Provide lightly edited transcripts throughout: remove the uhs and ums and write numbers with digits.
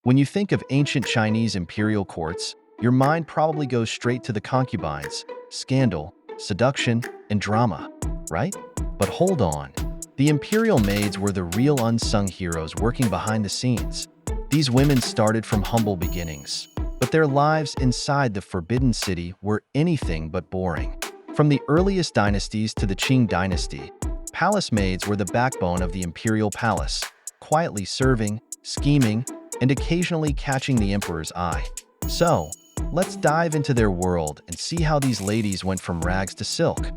When you think of ancient Chinese imperial courts, your mind probably goes straight to the concubines, scandal, seduction, and drama, right? But hold on. The imperial maids were the real unsung heroes working behind the scenes. These women started from humble beginnings, but their lives inside the Forbidden City were anything but boring. From the earliest dynasties to the Qing Dynasty, palace maids were the backbone of the imperial palace, quietly serving, scheming, and occasionally catching the emperor's eye. So, let's dive into their world and see how these ladies went from rags to silk.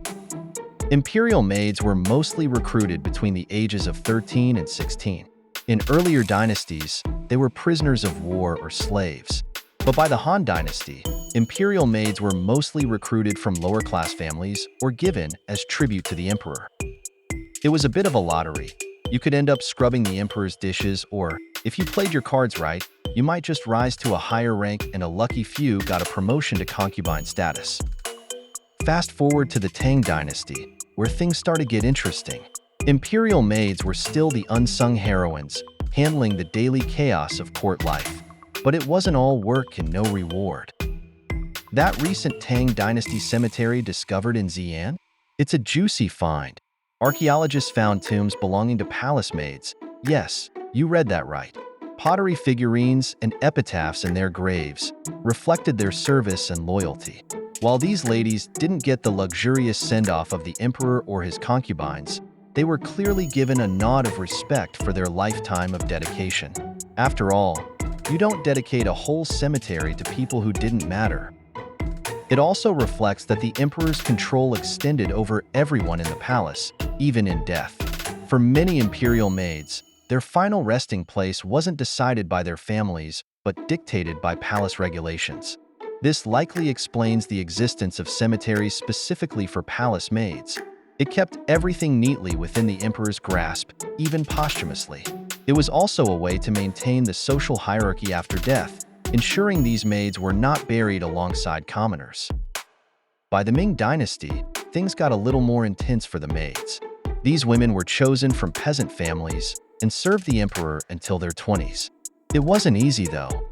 Imperial maids were mostly recruited between the ages of 13 and 16. In earlier dynasties, they were prisoners of war or slaves. But by the Han Dynasty, imperial maids were mostly recruited from lower-class families or given as tribute to the emperor. It was a bit of a lottery. You could end up scrubbing the emperor's dishes, or, if you played your cards right, you might just rise to a higher rank and a lucky few got a promotion to concubine status. Fast forward to the Tang Dynasty, where things started to get interesting. Imperial maids were still the unsung heroines, handling the daily chaos of court life. But it wasn't all work and no reward. That recent Tang Dynasty cemetery discovered in Xi'an? It's a juicy find. Archaeologists found tombs belonging to palace maids. Yes, you read that right. Pottery figurines and epitaphs in their graves reflected their service and loyalty. While these ladies didn't get the luxurious send-off of the emperor or his concubines, they were clearly given a nod of respect for their lifetime of dedication. After all, you don't dedicate a whole cemetery to people who didn't matter. It also reflects that the emperor's control extended over everyone in the palace, even in death. For many imperial maids, their final resting place wasn't decided by their families, but dictated by palace regulations. This likely explains the existence of cemeteries specifically for palace maids. It kept everything neatly within the emperor's grasp, even posthumously. It was also a way to maintain the social hierarchy after death, ensuring these maids were not buried alongside commoners. By the Ming Dynasty, things got a little more intense for the maids. These women were chosen from peasant families and served the emperor until their 20s. It wasn't easy, though.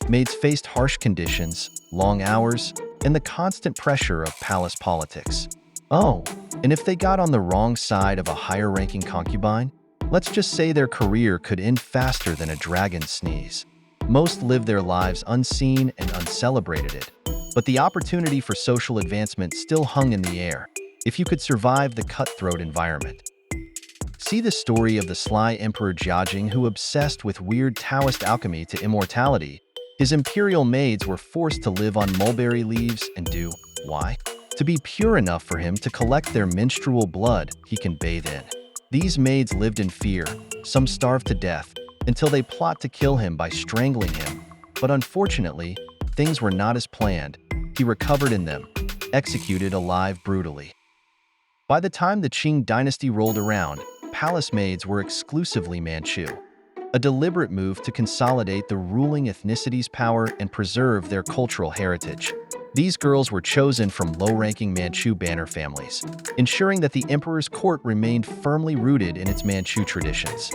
Maids faced harsh conditions, long hours, and the constant pressure of palace politics. Oh, and if they got on the wrong side of a higher-ranking concubine, let's just say their career could end faster than a dragon's sneeze. Most lived their lives unseen and uncelebrated, but the opportunity for social advancement still hung in the air, if you could survive the cutthroat environment. See the story of the sly Emperor Jing who obsessed with weird Taoist alchemy to immortality. His imperial maids were forced to live on mulberry leaves and do, why? To be pure enough for him to collect their menstrual blood he can bathe in. These maids lived in fear, some starved to death, until they plot to kill him by strangling him. But unfortunately, things were not as planned. He recovered in them, executed alive brutally. By the time the Qing Dynasty rolled around, palace maids were exclusively Manchu, a deliberate move to consolidate the ruling ethnicity's power and preserve their cultural heritage. These girls were chosen from low-ranking Manchu banner families, ensuring that the emperor's court remained firmly rooted in its Manchu traditions.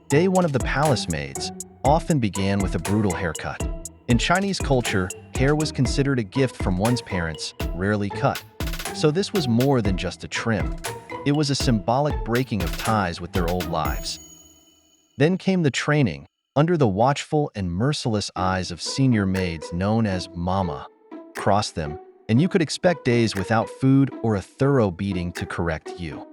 Day one of the palace maids often began with a brutal haircut. In Chinese culture, hair was considered a gift from one's parents, rarely cut. So this was more than just a trim. It was a symbolic breaking of ties with their old lives. Then came the training, under the watchful and merciless eyes of senior maids known as mama. Cross them, and you could expect days without food or a thorough beating to correct you.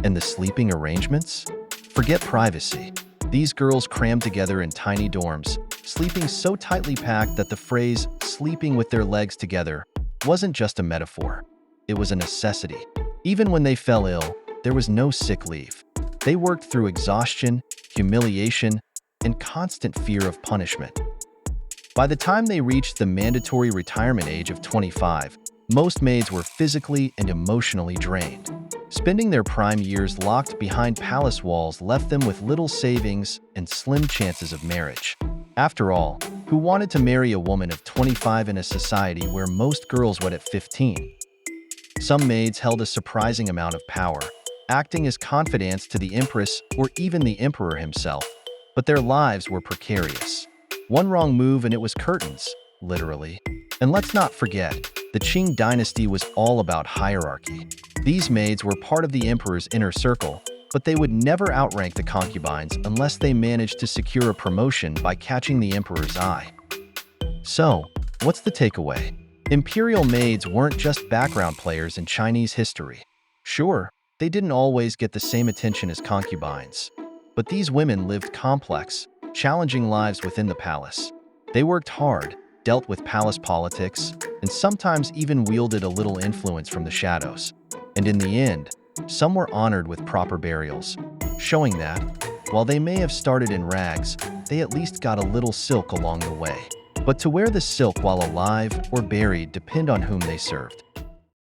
And the sleeping arrangements? Forget privacy. These girls crammed together in tiny dorms, sleeping so tightly packed that the phrase, sleeping with their legs together, wasn't just a metaphor. It was a necessity. Even when they fell ill, there was no sick leave. They worked through exhaustion, humiliation, and constant fear of punishment. By the time they reached the mandatory retirement age of 25, most maids were physically and emotionally drained. Spending their prime years locked behind palace walls left them with little savings and slim chances of marriage. After all, who wanted to marry a woman of 25 in a society where most girls wed at 15? Some maids held a surprising amount of power, acting as confidants to the empress or even the emperor himself. but their lives were precarious. One wrong move and it was curtains, literally. And let's not forget, the Qing dynasty was all about hierarchy. These maids were part of the emperor's inner circle, but they would never outrank the concubines unless they managed to secure a promotion by catching the emperor's eye. So, what's the takeaway? Imperial maids weren't just background players in Chinese history. Sure, they didn't always get the same attention as concubines, but these women lived complex, challenging lives within the palace. They worked hard, dealt with palace politics, and sometimes even wielded a little influence from the shadows. And in the end, some were honored with proper burials, showing that, while they may have started in rags, they at least got a little silk along the way. But to wear the silk while alive or buried depend on whom they served.